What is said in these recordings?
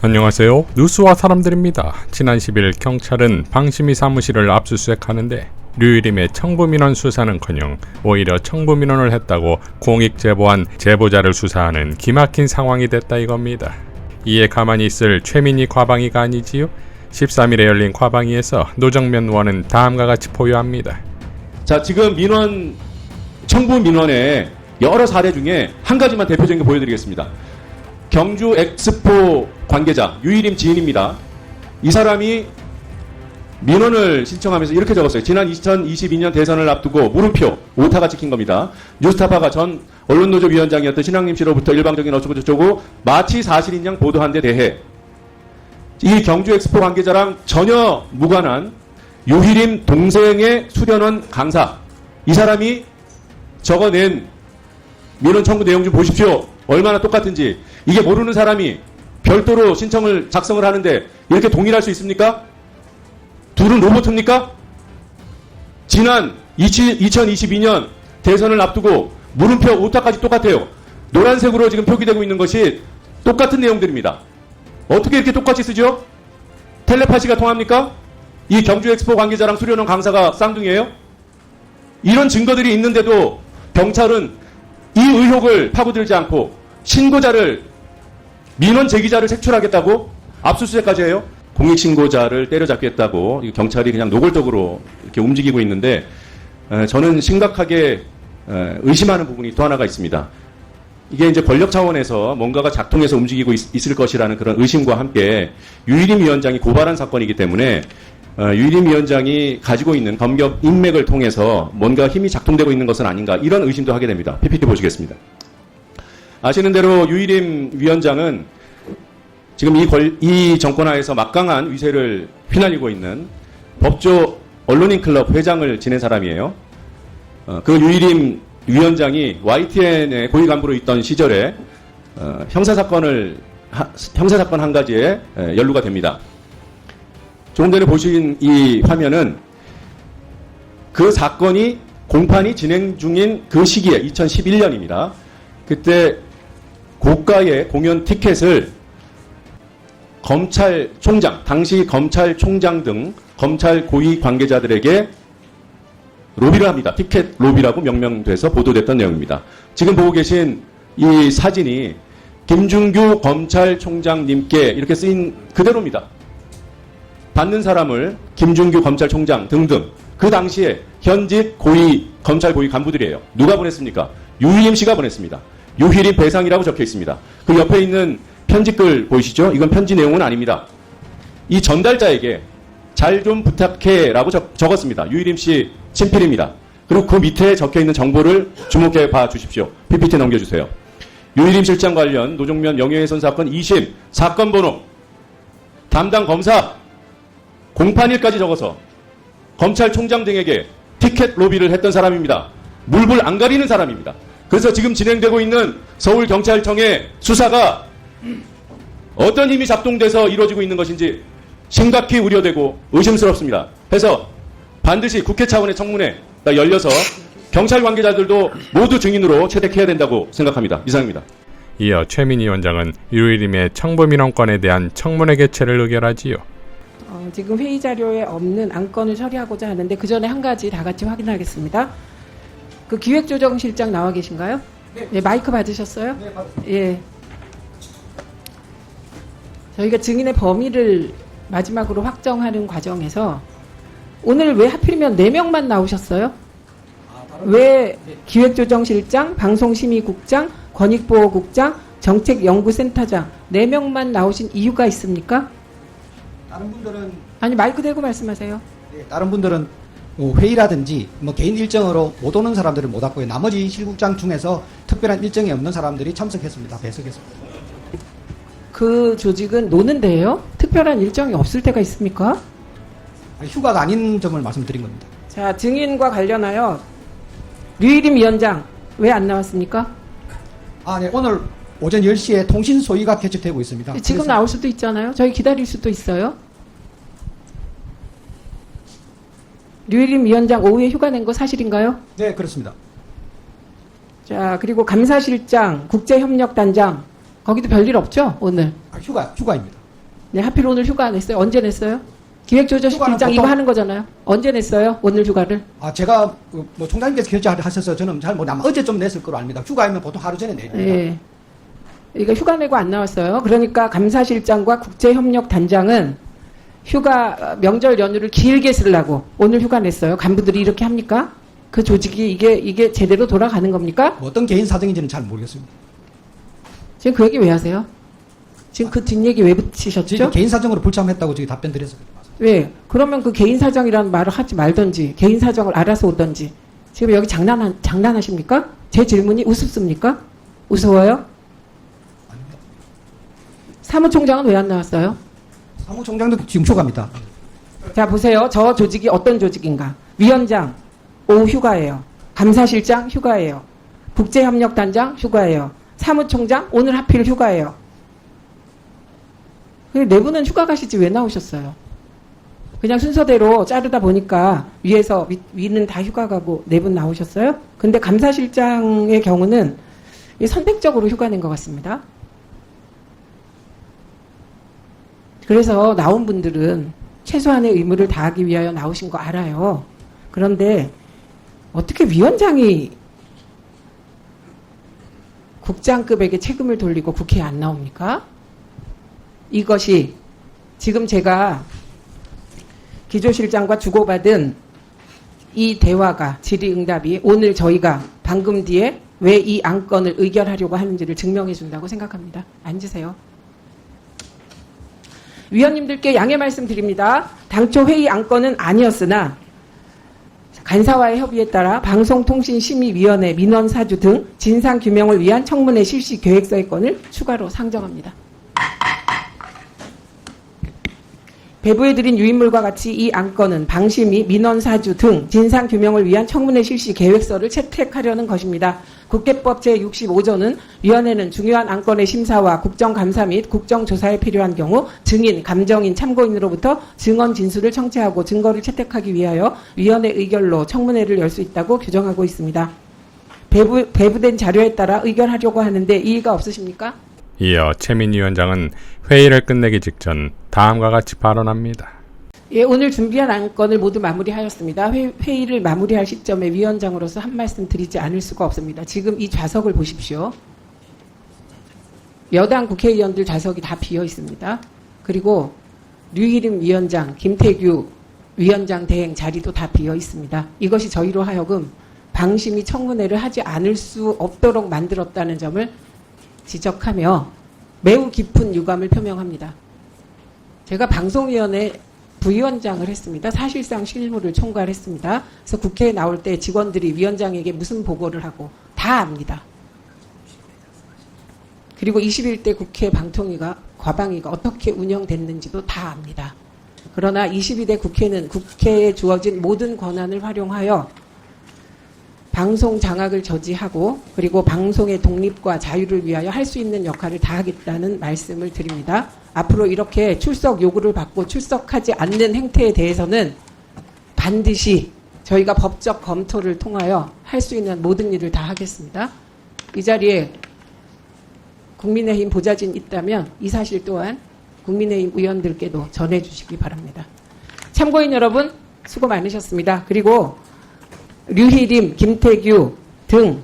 안녕하세요. 뉴스와 사람들입니다. 지난 10일 경찰은 방심위 사무실을 압수수색하는데 류일임의 청부민원 수사는커녕 오히려 청부민원을 했다고 공익 제보한 제보자를 수사하는 기막힌 상황이 됐다 이겁니다. 이에 가만히 있을 최민희 과방위가 아니지요? 13일에 열린 과방위에서 노정면 의원은 다음과 같이 포유합니다. 자, 지금 청부 민원의 여러 사례 중에 한 가지만 대표적인 게 보여드리겠습니다. 경주 엑스포 관계자 유일임 지인입니다. 이 사람이 민원을 신청하면서 이렇게 적었어요. 지난 2022년 대선을 앞두고 물음표 오타가 찍힌 겁니다. 뉴스타파가 전 언론노조 위원장이었던 신학님 씨로부터 일방적인 어쩌고저쩌고 마치 사실인 양 보도한 데 대해 이 경주 엑스포 관계자랑 전혀 무관한 유일임 동생의 수련원 강사, 이 사람이 적어낸 민원 청구 내용 좀 보십시오. 얼마나 똑같은지. 이게 모르는 사람이 별도로 신청을 작성을 하는데 이렇게 동일할 수 있습니까? 둘은 로봇입니까? 지난 2022년 대선을 앞두고 물음표 오타까지 똑같아요. 노란색으로 지금 표기되고 있는 것이 똑같은 내용들입니다. 어떻게 이렇게 똑같이 쓰죠? 텔레파시가 통합니까? 이 경주 엑스포 관계자랑 수련원 강사가 쌍둥이에요? 이런 증거들이 있는데도 경찰은 이 의혹을 파고들지 않고 신고자를, 민원 제기자를 색출하겠다고 압수수색까지 해요? 공익신고자를 때려잡겠다고 경찰이 그냥 노골적으로 이렇게 움직이고 있는데, 저는 심각하게 의심하는 부분이 또 하나가 있습니다. 이게 이제 권력 차원에서 뭔가가 작동해서 움직이고 있을 것이라는 그런 의심과 함께 유일임 위원장이 고발한 사건이기 때문에 유일임 위원장이 가지고 있는 검경 인맥을 통해서 뭔가 힘이 작동되고 있는 것은 아닌가, 이런 의심도 하게 됩니다. PPT 보시겠습니다. 아시는 대로 유일임 위원장은 지금 이 정권 하에서 막강한 위세를 휘날리고 있는 법조 언론인 클럽 회장을 지낸 사람이에요. 그 유일임 위원장이 YTN의 고위 간부로 있던 시절에 형사사건 한 가지에 연루가 됩니다. 조금 전에 보신 이 화면은 그 사건이 공판이 진행 중인 그 시기에 2011년입니다. 그때 고가의 공연 티켓을 검찰총장, 당시 검찰총장 등 검찰 고위 관계자들에게 로비를 합니다. 티켓 로비라고 명명돼서 보도됐던 내용입니다. 지금 보고 계신 이 사진이 김준규 검찰총장님께 이렇게 쓰인 그대로입니다. 받는 사람을 김준규 검찰총장 등등 그 당시에 현직 검찰 고위 간부들이에요. 누가 보냈습니까? 유일임 씨가 보냈습니다. 유일임 배상이라고 적혀 있습니다. 그 옆에 있는 편지글 보이시죠? 이건 편지 내용은 아닙니다. 이 전달자에게 잘 좀 부탁해라고 적었습니다. 유일임 씨 친필입니다. 그리고 그 밑에 적혀 있는 정보를 주목해 봐 주십시오. PPT 넘겨주세요. 유일임 실장 관련 노정면 명예훼손 사건 2심 사건 번호 담당 검사 공판일까지 적어서 검찰총장 등에게 티켓 로비를 했던 사람입니다. 물불 안 가리는 사람입니다. 그래서 지금 진행되고 있는 서울경찰청의 수사가 어떤 힘이 작동돼서 이루어지고 있는 것인지 심각히 우려되고 의심스럽습니다. 그래서 반드시 국회 차원의 청문회가 열려서 경찰 관계자들도 모두 증인으로 채택해야 된다고 생각합니다. 이상입니다. 이어 최민희 위원장은 유일임의 청부민원건에 대한 청문회 개최를 의결하지요. 지금 회의 자료에 없는 안건을 처리하고자 하는데 그 전에 한 가지 다 같이 확인하겠습니다. 그 기획조정실장 나와 계신가요? 네. 예, 마이크 받으셨어요? 네, 받았습니다. 예. 저희가 증인의 범위를 마지막으로 확정하는 과정에서 오늘 왜 하필이면 4명만 나오셨어요? 왜 기획조정실장, 방송심의국장, 권익보호국장, 정책연구센터장 4명만 나오신 이유가 있습니까? 다른 분들은 아니 마이크 대고 말씀하세요. 네, 다른 분들은 회의라든지 개인 일정으로 못 오는 사람들은 못 왔고요. 나머지 실국장 중에서 특별한 일정이 없는 사람들이 참석했습니다. 배석했습니다. 그 조직은 노는데요? 특별한 일정이 없을 때가 있습니까? 휴가가 아닌 점을 말씀드린 겁니다. 자, 증인과 관련하여 류일임 위원장 왜 안 나왔습니까? 네, 오늘 오전 10시에 통신소위가 개최되고 있습니다. 지금 나올 수도 있잖아요. 저희 기다릴 수도 있어요. 류일임 위원장 오후에 휴가 낸 거 사실인가요? 네, 그렇습니다. 자, 그리고 감사실장, 국제협력단장 거기도 별일 없죠, 오늘? 휴가입니다. 네, 하필 오늘 휴가 안 냈어요? 언제 냈어요? 기획조정실장 휴가는 이거 보통- 하는 거잖아요. 언제 냈어요? 오늘 휴가를? 제가 뭐 총장님께서 결정하셔서 저는 잘 모르 아마 어제 좀 냈을 거로 압니다. 휴가이면 보통 하루 전에 내립니다. 예. 이거 휴가 내고 안 나왔어요. 그러니까 감사실장과 국제협력단장은 휴가 명절 연휴를 길게 쓰려고 오늘 휴가 냈어요. 간부들이 이렇게 합니까? 그 조직이 이게 제대로 돌아가는 겁니까? 뭐 어떤 개인 사정인지는 잘 모르겠습니다. 지금 그 얘기 왜 하세요? 지금 그 뒷얘기 왜 붙이셨죠? 지금 개인 사정으로 불참했다고 저기 답변 드려서 왜? 그러면 그 개인 사정이라는 말을 하지 말던지 개인 사정을 알아서 오던지. 지금 여기 장난하십니까? 제 질문이 우습습니까? 우스워요? 사무총장은 왜 안 나왔어요? 사무총장도 지금 휴가입니다. 자 보세요. 저 조직이 어떤 조직인가. 위원장 오후 휴가예요. 감사실장 휴가예요. 국제협력단장 휴가예요. 사무총장 오늘 하필 휴가예요. 내부는 휴가 가시지 왜 나오셨어요? 그냥 순서대로 자르다 보니까 위에서 위는 다 휴가 가고 내분 나오셨어요? 근데 감사실장의 경우는 선택적으로 휴가 낸 것 같습니다. 그래서 나온 분들은 최소한의 의무를 다하기 위하여 나오신 거 알아요. 그런데 어떻게 위원장이 국장급에게 책임을 돌리고 국회에 안 나옵니까? 이것이 지금 제가 기조실장과 주고받은 이 대화가 질의응답이 오늘 저희가 방금 뒤에 왜 이 안건을 의결하려고 하는지를 증명해 준다고 생각합니다. 앉으세요. 위원님들께 양해 말씀드립니다. 당초 회의 안건은 아니었으나 간사와의 협의에 따라 방송통신심의위원회 민원사주 등 진상규명을 위한 청문회 실시 계획서의 건을 추가로 상정합니다. 배부해드린 유인물과 같이 이 안건은 방심위, 민원사주 등 진상규명을 위한 청문회 실시 계획서를 채택하려는 것입니다. 국회법 제65조는 위원회는 중요한 안건의 심사와 국정감사 및 국정조사에 필요한 경우 증인, 감정인, 참고인으로부터 증언 진술을 청취하고 증거를 채택하기 위하여 위원회 의결로 청문회를 열 수 있다고 규정하고 있습니다. 배부된 자료에 따라 의결하려고 하는데 이의가 없으십니까? 이어 최민희 위원장은 회의를 끝내기 직전 다음과 같이 발언합니다. 예, 오늘 준비한 안건을 모두 마무리하였습니다. 회의를 마무리할 시점에 위원장으로서 한 말씀 드리지 않을 수가 없습니다. 지금 이 좌석을 보십시오. 여당 국회의원들 좌석이 다 비어 있습니다. 그리고 류일임 위원장, 김태규 위원장 대행 자리도 다 비어 있습니다. 이것이 저희로 하여금 방심위 청문회를 하지 않을 수 없도록 만들었다는 점을 지적하며 매우 깊은 유감을 표명합니다. 제가 방송위원회 부위원장을 했습니다. 사실상 실무를 총괄했습니다. 그래서 국회에 나올 때 직원들이 위원장에게 무슨 보고를 하고 다 압니다. 그리고 21대 국회 방통위가 과방위가 어떻게 운영됐는지도 다 압니다. 그러나 22대 국회는 국회에 주어진 모든 권한을 활용하여 방송 장악을 저지하고 그리고 방송의 독립과 자유를 위하여 할 수 있는 역할을 다하겠다는 말씀을 드립니다. 앞으로 이렇게 출석 요구를 받고 출석하지 않는 행태에 대해서는 반드시 저희가 법적 검토를 통하여 할 수 있는 모든 일을 다 하겠습니다. 이 자리에 국민의힘 보좌진 있다면 이 사실 또한 국민의힘 의원들께도 전해주시기 바랍니다. 참고인 여러분 수고 많으셨습니다. 그리고 류희림, 김태규 등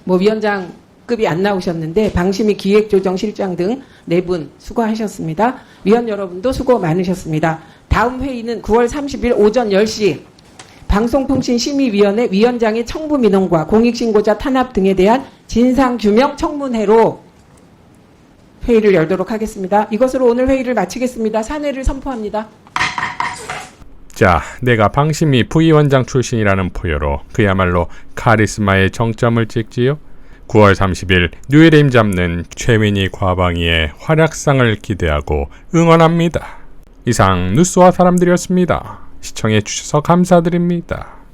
위원장급이 안 나오셨는데 방심위 기획조정실장 등 4분 수고하셨습니다. 위원 여러분도 수고 많으셨습니다. 다음 회의는 9월 30일 오전 10시 방송통신심의위원회 위원장의 청부 민원과 공익신고자 탄압 등에 대한 진상규명 청문회로 회의를 열도록 하겠습니다. 이것으로 오늘 회의를 마치겠습니다. 산회를 선포합니다. 자, 내가 방심위 부위원장 출신이라는 포효로 그야말로 카리스마의 정점을 찍지요. 9월 30일 뉴에임 잡는 최민희 과방위의 활약상을 기대하고 응원합니다. 이상 뉴스와 사람들이었습니다. 시청해 주셔서 감사드립니다.